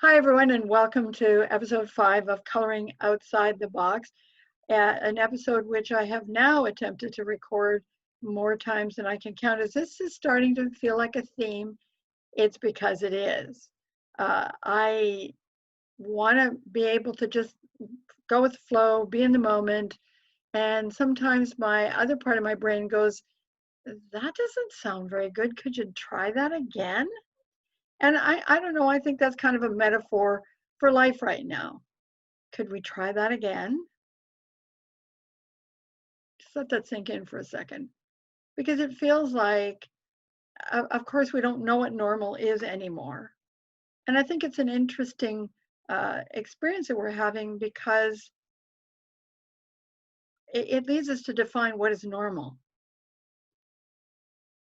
Hi, everyone, and welcome to episode 5 of Coloring Outside the Box, an episode which I have now attempted to record more times than I can count. As this is starting to feel like a theme, it's because it is. I want to be able to just go with the flow, be in the moment, and sometimes my other part of my brain goes, that doesn't sound very good. Could you try that again? And I don't know, I think that's kind of a metaphor for life right now. Could we try that again? Just let that sink in for a second. Because it feels like, of course, we don't know what normal is anymore. And I think it's an interesting experience that we're having because it leads us to define what is normal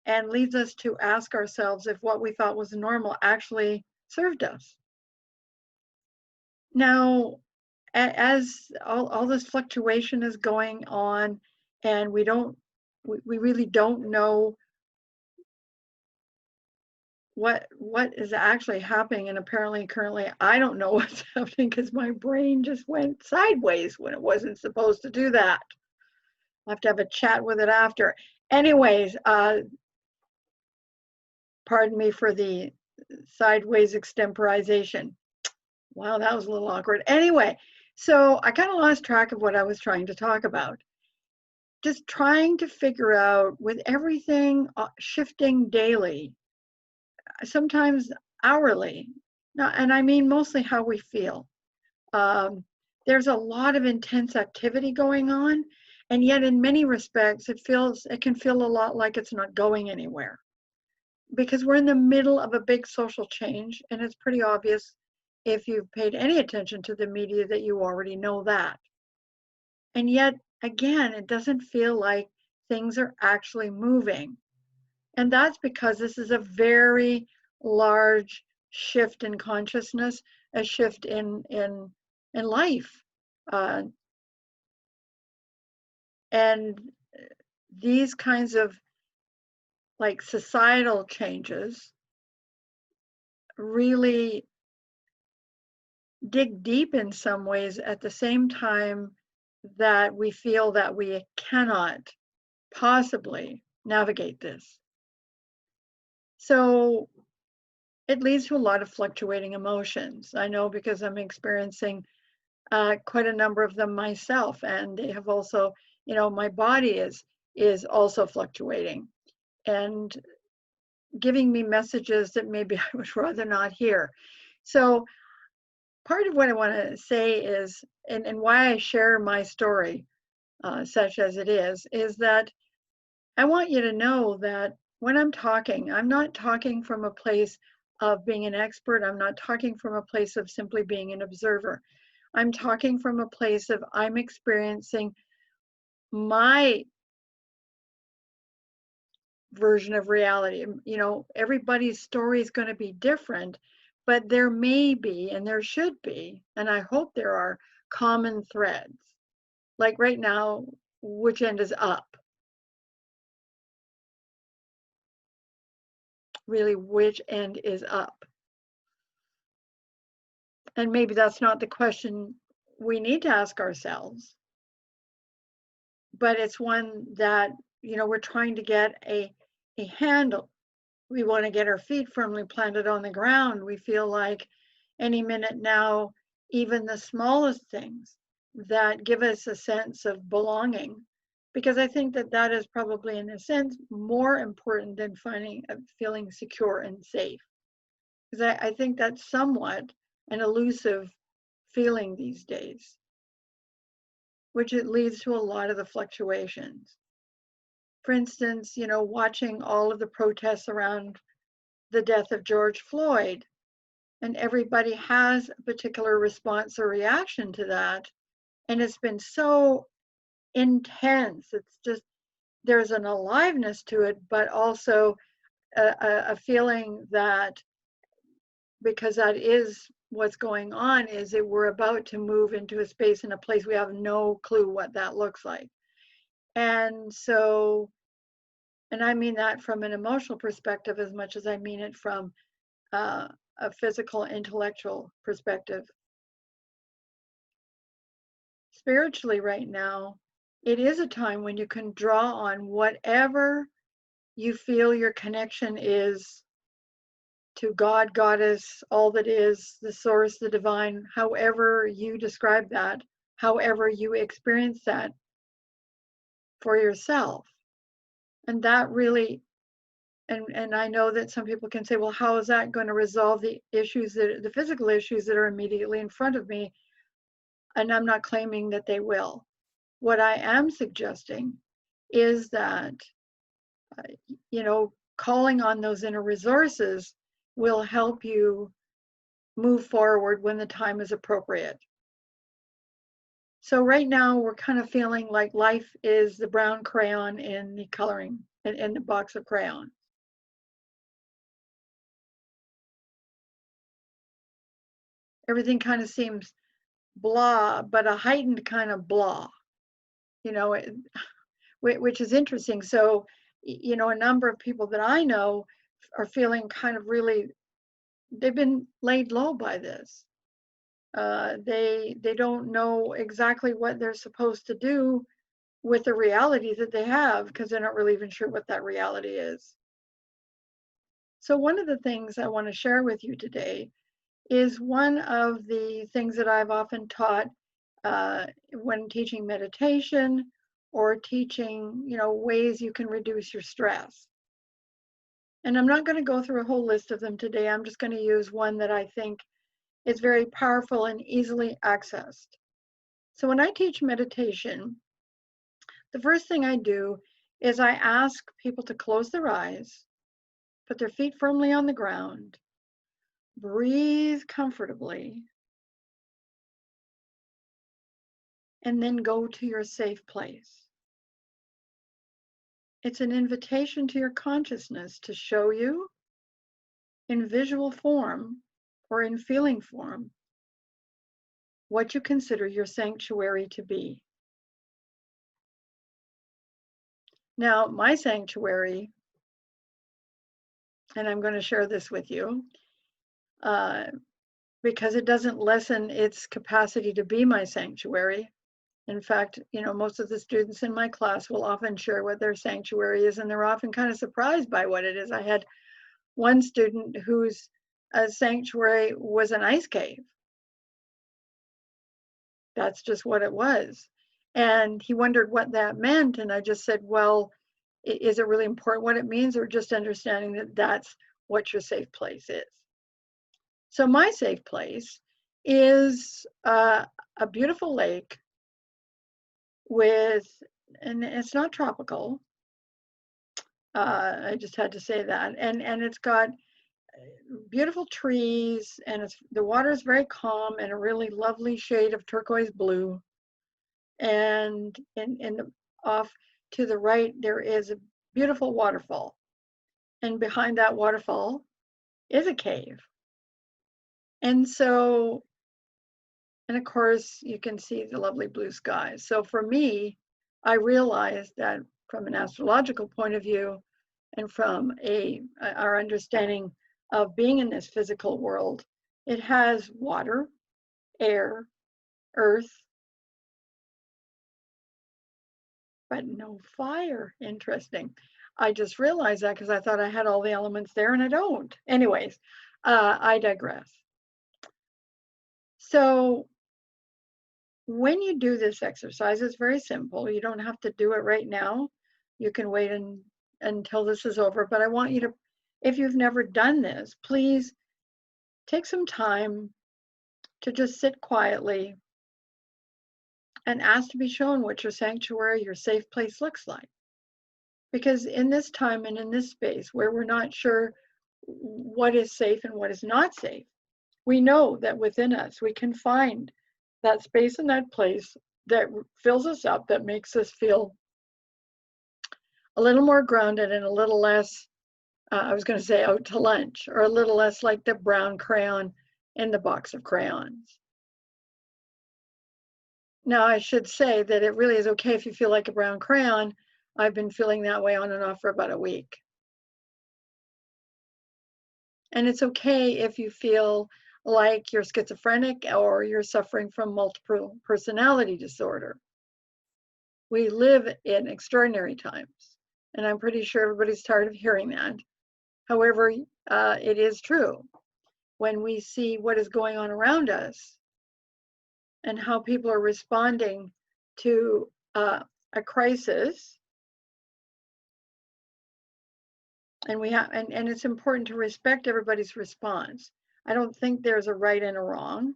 and leads us to ask ourselves if what we thought was normal actually served us. Now, as all this fluctuation is going on and we really don't know what is actually happening, and apparently currently I don't know what's happening because my brain just went sideways when it wasn't supposed to do that. I'll have to have a chat with it after. Anyways, pardon me for the sideways extemporization. Wow, that was a little awkward. Anyway, so I kind of lost track of what I was trying to talk about. Just trying to figure out, with everything shifting daily, sometimes hourly, and I mean mostly how we feel. There's a lot of intense activity going on, and yet in many respects it can feel a lot like it's not going anywhere, because we're in the middle of a big social change, and it's pretty obvious if you've paid any attention to the media that you already know that. And yet again, it doesn't feel like things are actually moving. And that's because this is a very large shift in consciousness, a shift in life. And these kinds of like societal changes really dig deep in some ways at the same time that we feel that we cannot possibly navigate this. So it leads to a lot of fluctuating emotions. I know because I'm experiencing quite a number of them myself, and they have also, my body is also fluctuating and giving me messages that maybe I would rather not hear. So part of what I want to say is, and why I share my story, such as it is that I want you to know that when I'm talking, I'm not talking from a place of being an expert. I'm not talking from a place of simply being an observer. I'm talking from a place of I'm experiencing my version of reality. Everybody's story is going to be different, but there may be, and there should be, and I hope there are common threads. Like right now, which end is up? Really, which end is up? And maybe that's not the question we need to ask ourselves, but it's one that, we're trying to get a handle. We want to get our feet firmly planted on the ground. We feel like any minute now, even the smallest things that give us a sense of belonging, because I think that is probably, in a sense, more important than feeling secure and safe. Because I think that's somewhat an elusive feeling these days, which it leads to a lot of the fluctuations. For instance, watching all of the protests around the death of George Floyd, and everybody has a particular response or reaction to that. And it's been so intense. It's just, there's an aliveness to it, but also a feeling that, because that is what's going on, is that we're about to move into a space and a place we have no clue what that looks like. And so, and I mean that from an emotional perspective as much as I mean it from a physical, intellectual perspective. Spiritually, right now, it is a time when you can draw on whatever you feel your connection is to God, Goddess, all that is, the source, the divine, however you describe that, however you experience that for yourself. And that really, and I know that some people can say, well, how is that going to resolve the issues, the physical issues that are immediately in front of me? And I'm not claiming that they will. What I am suggesting is that, calling on those inner resources will help you move forward when the time is appropriate. So right now we're kind of feeling like life is the brown crayon in the coloring, in the box of crayons. Everything kind of seems blah, but a heightened kind of blah, which is interesting. So, a number of people that I know are feeling kind of really, they've been laid low by this. They don't know exactly what they're supposed to do with the reality that they have, because they're not really even sure what that reality is. So one of the things I want to share with you today is one of the things that I've often taught when teaching meditation or teaching, ways you can reduce your stress. And I'm not going to go through a whole list of them today. I'm just going to use one that I think is very powerful and easily accessed. So when I teach meditation, the first thing I do is I ask people to close their eyes, put their feet firmly on the ground, breathe comfortably, and then go to your safe place. It's an invitation to your consciousness to show you in visual form or in feeling form what you consider your sanctuary to be. Now, my sanctuary, and I'm going to share this with you, because it doesn't lessen its capacity to be my sanctuary. In fact, most of the students in my class will often share what their sanctuary is, and they're often kind of surprised by what it is. I had one student whose sanctuary was an ice cave. That's just what it was. And he wondered what that meant. And I just said, well, is it really important what it means, or just understanding that that's what your safe place is? So my safe place is a beautiful lake and it's not tropical. I just had to say that. And it's got beautiful trees, and the water is very calm and a really lovely shade of turquoise blue. And off to the right, there is a beautiful waterfall. And behind that waterfall is a cave. And of course, you can see the lovely blue skies. So for me, I realized that from an astrological point of view, and from our understanding of being in this physical world, it has water, air, earth, but no fire. Interesting. I just realized that because I thought I had all the elements there, and I don't. Anyways, I digress. So when you do this exercise, it's very simple. You don't have to do it right now. You can wait until this is over. But I want you to, if you've never done this, please take some time to just sit quietly and ask to be shown what your sanctuary, your safe place looks like. Because in this time and in this space where we're not sure what is safe and what is not safe, we know that within us we can find that space and that place that fills us up, that makes us feel a little more grounded and a little less, I was going to say out to lunch, or a little less like the brown crayon in the box of crayons. Now, I should say that it really is okay if you feel like a brown crayon. I've been feeling that way on and off for about a week. And it's okay if you feel like you're schizophrenic or you're suffering from multiple personality disorder. We live in extraordinary times, and I'm pretty sure everybody's tired of hearing that. However, it is true. When we see what is going on around us and how people are responding to a crisis, and it's important to respect everybody's response. I don't think there's a right and a wrong.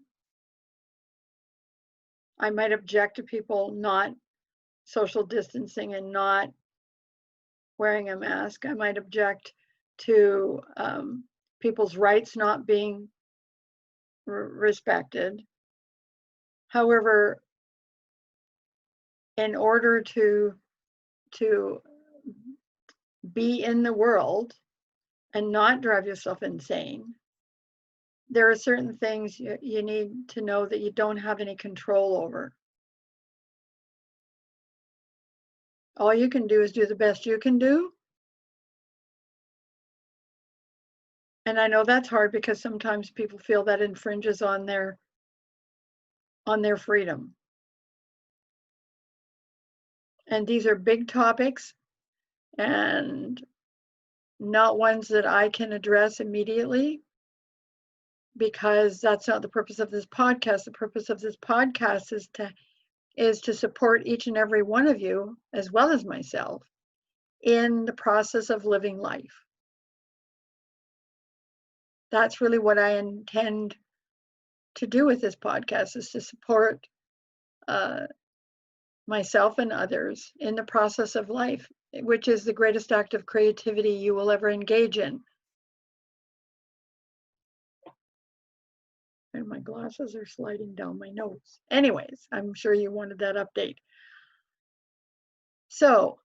I might object to people not social distancing and not wearing a mask. I might object to people's rights not being respected. However, in order to be in the world and not drive yourself insane, there are certain things you need to know that you don't have any control over. All you can do is do the best you can do. And I know that's hard because sometimes people feel that infringes on their freedom. And these are big topics and not ones that I can address immediately, because that's not the purpose of this podcast. The purpose of this podcast is to support each and every one of you, as well as myself, in the process of living life. That's really what I intend to do with this podcast, is to support myself and others in the process of life, which is the greatest act of creativity you will ever engage in. And my glasses are sliding down my nose. Anyways, I'm sure you wanted that update. So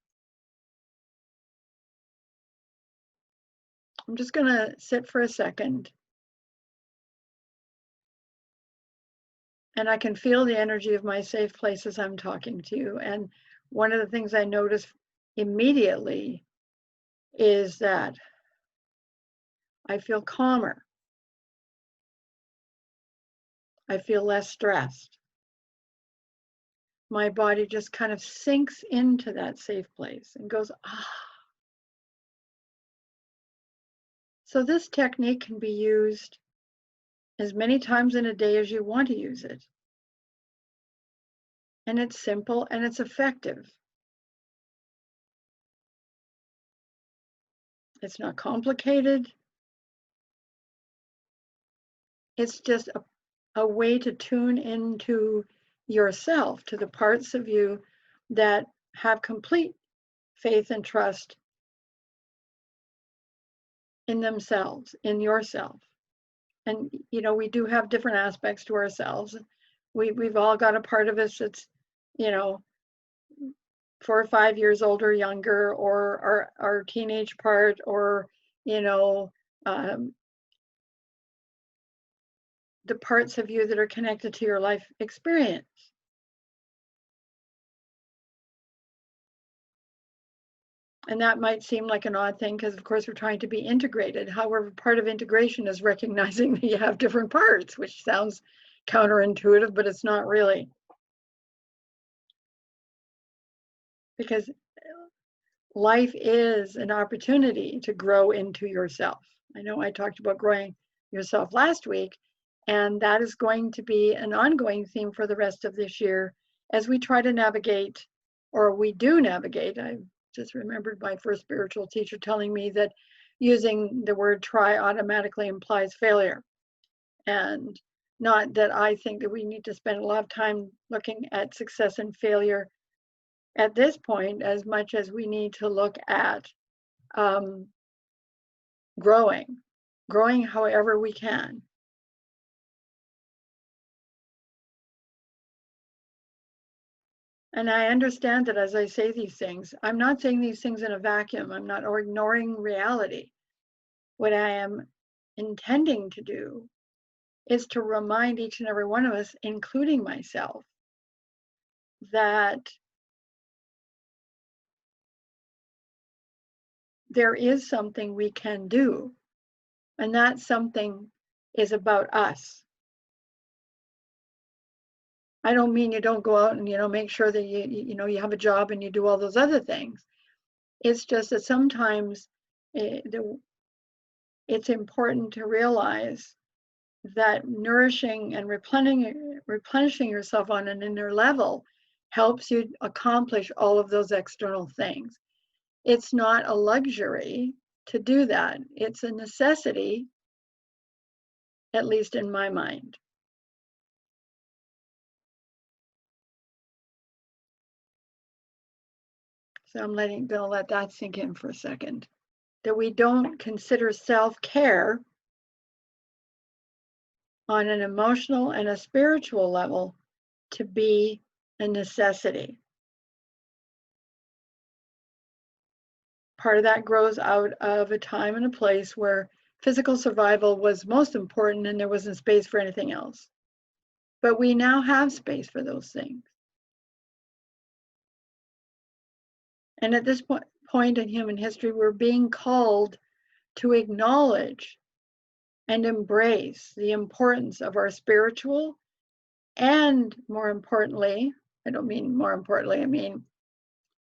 I'm just going to sit for a second. And I can feel the energy of my safe place as I'm talking to you. And one of the things I notice immediately is that I feel calmer. I feel less stressed. My body just kind of sinks into that safe place and goes, ah. So this technique can be used as many times in a day as you want to use it. And it's simple and it's effective. It's not complicated. It's just a way to tune into yourself, to the parts of you that have complete faith and trust in themselves, in yourself. And, you know, we do have different aspects to ourselves. We've all got a part of us that's, you know, 4 or 5 years older, younger, or our teenage part, or, you know, the parts of you that are connected to your life experience. And that might seem like an odd thing because, of course, we're trying to be integrated. However, part of integration is recognizing that you have different parts, which sounds counterintuitive, but it's not really. Because life is an opportunity to grow into yourself. I know I talked about growing yourself last week, and that is going to be an ongoing theme for the rest of this year as we try to navigate, or we do navigate. I just remembered my first spiritual teacher telling me that using the word try automatically implies failure. And not that I think that we need to spend a lot of time looking at success and failure at this point, as much as we need to look at growing however we can. And I understand that as I say these things, I'm not saying these things in a vacuum. I'm not ignoring reality. What I am intending to do is to remind each and every one of us, including myself, that there is something we can do And that something is about us. I don't mean you don't go out and, make sure that you have a job and you do all those other things. It's just that sometimes it's important to realize that nourishing and replenishing yourself on an inner level helps you accomplish all of those external things. It's not a luxury to do that. It's a necessity, at least in my mind. So I'm gonna let that sink in for a second. That we don't consider self-care on an emotional and a spiritual level to be a necessity. Part of that grows out of a time and a place where physical survival was most important and there wasn't space for anything else. But we now have space for those things. And at this point in human history, we're being called to acknowledge and embrace the importance of our spiritual and, more importantly, I don't mean more importantly, I mean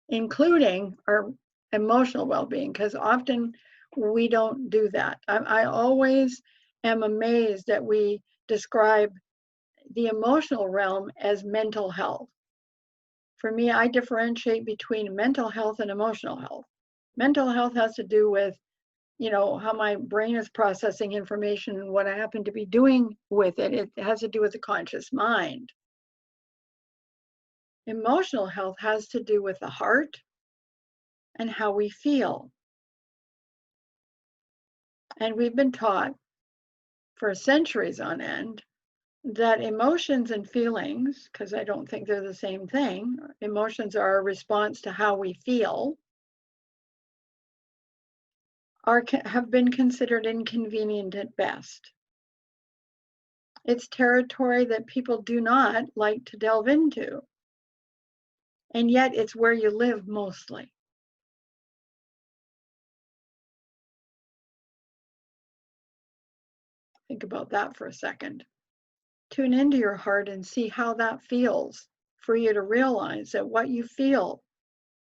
including our emotional well-being, because often we don't do that. I always am amazed that we describe the emotional realm as mental health. For me, I differentiate between mental health and emotional health. Mental health has to do with, how my brain is processing information and what I happen to be doing with it. It has to do with the conscious mind. Emotional health has to do with the heart and how we feel. And we've been taught for centuries on end that emotions and feelings, because I don't think they're the same thing, emotions are a response to how we feel, have been considered inconvenient at best. It's territory that people do not like to delve into. And yet it's where you live mostly. Think about that for a second. Tune into your heart and see how that feels for you to realize that what you feel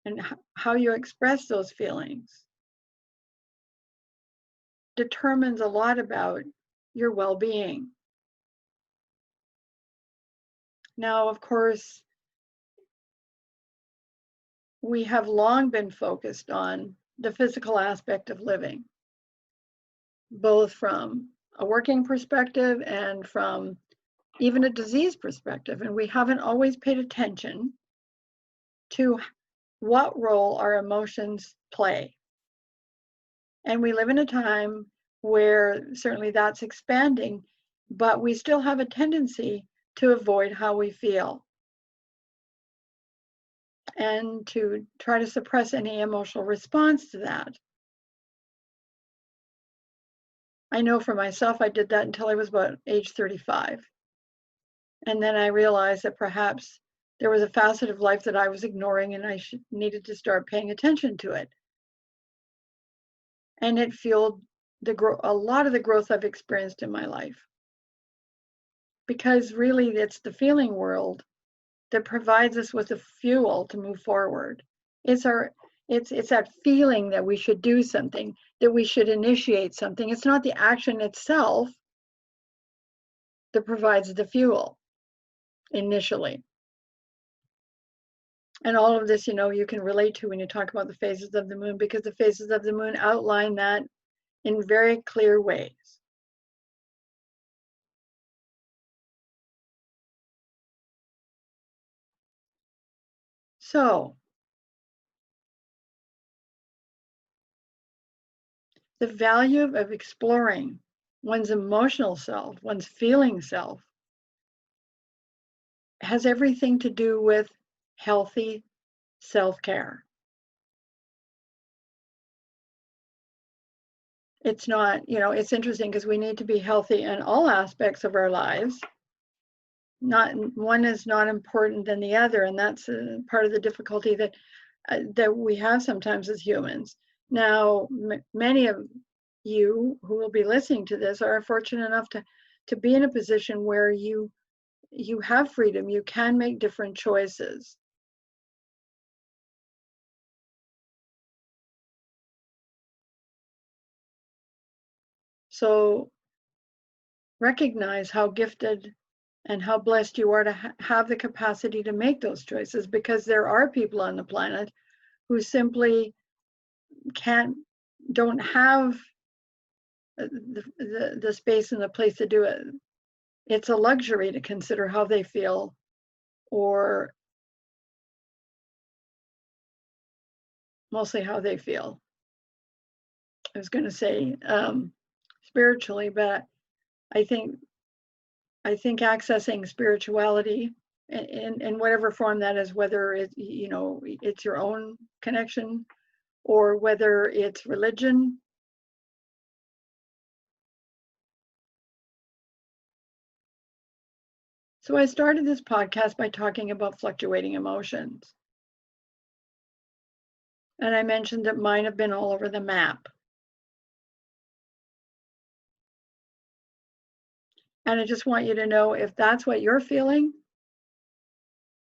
and how you express those feelings determines a lot about your well-being. Now, of course, we have long been focused on the physical aspect of living, both from a working perspective and from even a disease perspective. And we haven't always paid attention to what role our emotions play. And we live in a time where certainly that's expanding, but we still have a tendency to avoid how we feel and to try to suppress any emotional response to that. I know for myself, I did that until I was about age 35. And then I realized that perhaps there was a facet of life that I was ignoring and I needed to start paying attention to it. And it fueled a lot of the growth I've experienced in my life. Because really it's the feeling world that provides us with the fuel to move forward. It's that feeling that we should do something, that we should initiate something. It's not the action itself that provides the fuel initially. And all of this, you can relate to when you talk about the phases of the moon, because the phases of the moon outline that in very clear ways. So, the value of exploring one's emotional self, one's feeling self, has everything to do with healthy self-care. It's not, it's interesting because we need to be healthy in all aspects of our lives. Not one is not important than the other, and that's part of the difficulty that we have sometimes as humans. Now, many of you who will be listening to this are fortunate enough to be in a position where you have freedom. You can make different choices. So recognize how gifted and how blessed you are to have the capacity to make those choices, because there are people on the planet who simply don't have the space and the place to do it. It's a luxury to consider how they feel, or mostly how they feel. I was going to say spiritually, but I think accessing spirituality in whatever form that is, whether it's your own connection or whether it's religion. So I started this podcast by talking about fluctuating emotions. And I mentioned that mine have been all over the map. And I just want you to know, if that's what you're feeling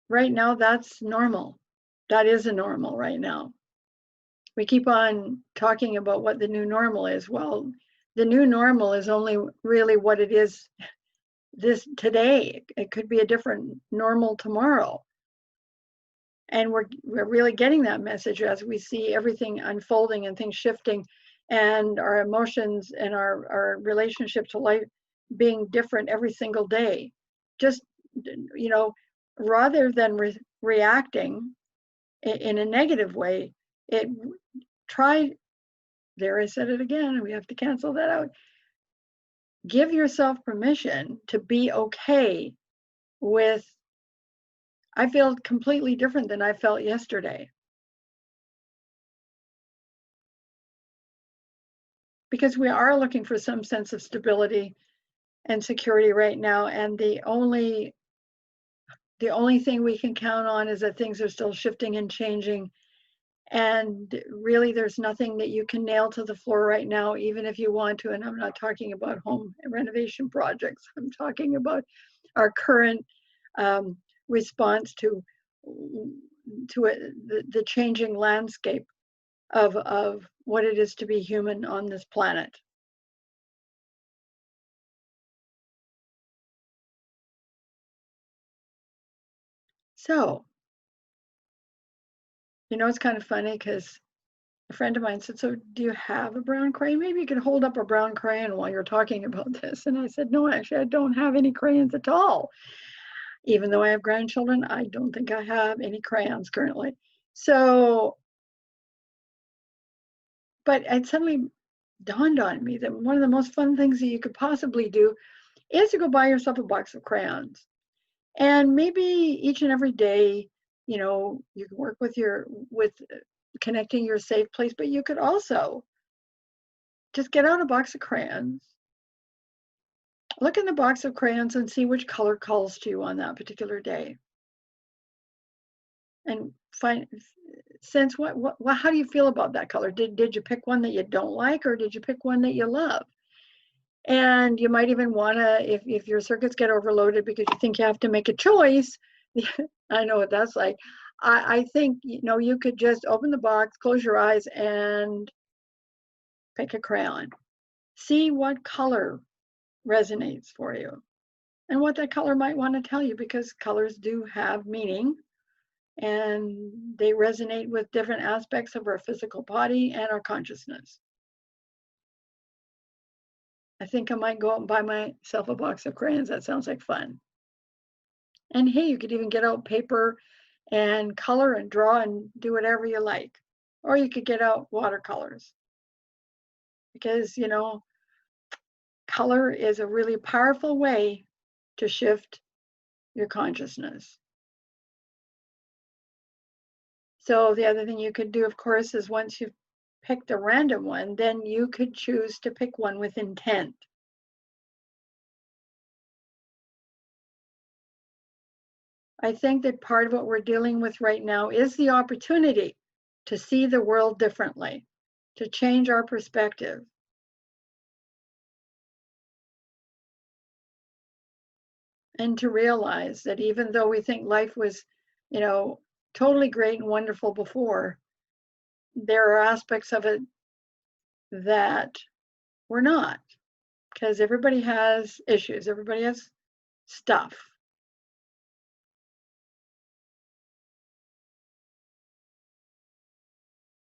right now, that's normal. That is a normal right now. We keep on talking about what the new normal is. Well, the new normal is only really what it is this today. It could be a different normal tomorrow. And we're really getting that message as we see everything unfolding and things shifting, and our emotions and our relationship to life being different every single day. Just, rather than reacting in a negative way, try, there I said it again, we have to cancel that out. Give yourself permission to be okay with, I feel completely different than I felt yesterday. Because we are looking for some sense of stability and security right now, and the only thing we can count on is that things are still shifting and changing, and really there's nothing that you can nail to the floor right now, even if you want to. And I'm not talking about home renovation projects. I'm talking about our current response to the changing landscape of what it is to be human on this planet. So, it's kind of funny because a friend of mine said, "So do you have a brown crayon? Maybe you could hold up a brown crayon while you're talking about this." And I said, "No, actually, I don't have any crayons at all. Even though I have grandchildren, I don't think I have any crayons currently." So, but it suddenly dawned on me that one of the most fun things that you could possibly do is to go buy yourself a box of crayons. And maybe each and every day, you can work with connecting your safe place, but you could also just get out a box of crayons, look in the box of crayons and see which color calls to you on that particular day. And sense how do you feel about that color? Did you pick one that you don't like, or did you pick one that you love? And you might even want to, if your circuits get overloaded because you think you have to make a choice, I know what that's like. I think, you could just open the box, close your eyes, and pick a crayon. See what color resonates for you and what that color might want to tell you, because colors do have meaning and they resonate with different aspects of our physical body and our consciousness. I think I might go out and buy myself a box of crayons. That sounds like fun. And hey, you could even get out paper and color and draw and do whatever you like. Or you could get out watercolors. Because, color is a really powerful way to shift your consciousness. So the other thing you could do, of course, is once you've picked a random one, then you could choose to pick one with intent. I think that part of what we're dealing with right now is the opportunity to see the world differently, to change our perspective. and to realize that even though we think life was, you know, totally great and wonderful before, there are aspects of it that we're not, because everybody has issues, everybody has stuff.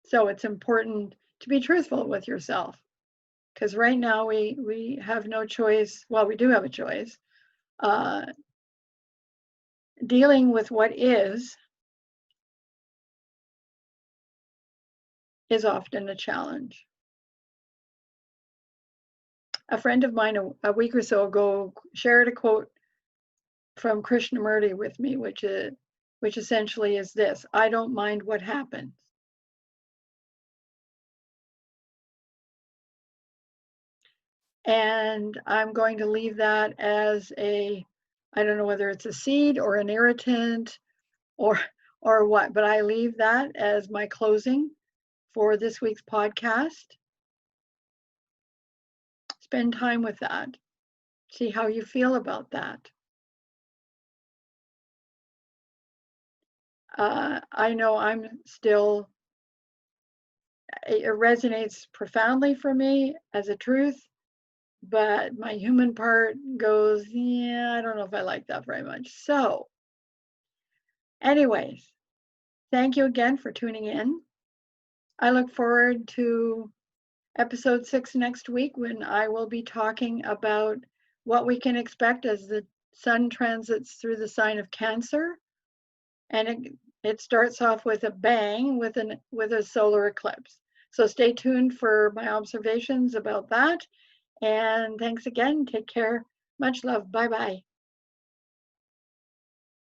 So it's important to be truthful with yourself, because right now we have no choice. Well, we do have a choice. Uh, Dealing with what is often a challenge. A friend of mine a week or so ago shared a quote from Krishnamurti with me, which essentially is this: I don't mind what happens. And I'm going to leave that as I don't know whether it's a seed or an irritant or what, but I leave that as my closing for this week's podcast. Spend time with that. See how you feel about that. I know it resonates profoundly for me as a truth, but my human part goes, yeah, I don't know if I like that very much. So, anyways, thank you again for tuning in. I look forward to episode 6 next week, when I will be talking about what we can expect as the sun transits through the sign of Cancer. And it starts off with a bang with a solar eclipse. So stay tuned for my observations about that. And thanks again. Take care. Much love. Bye bye.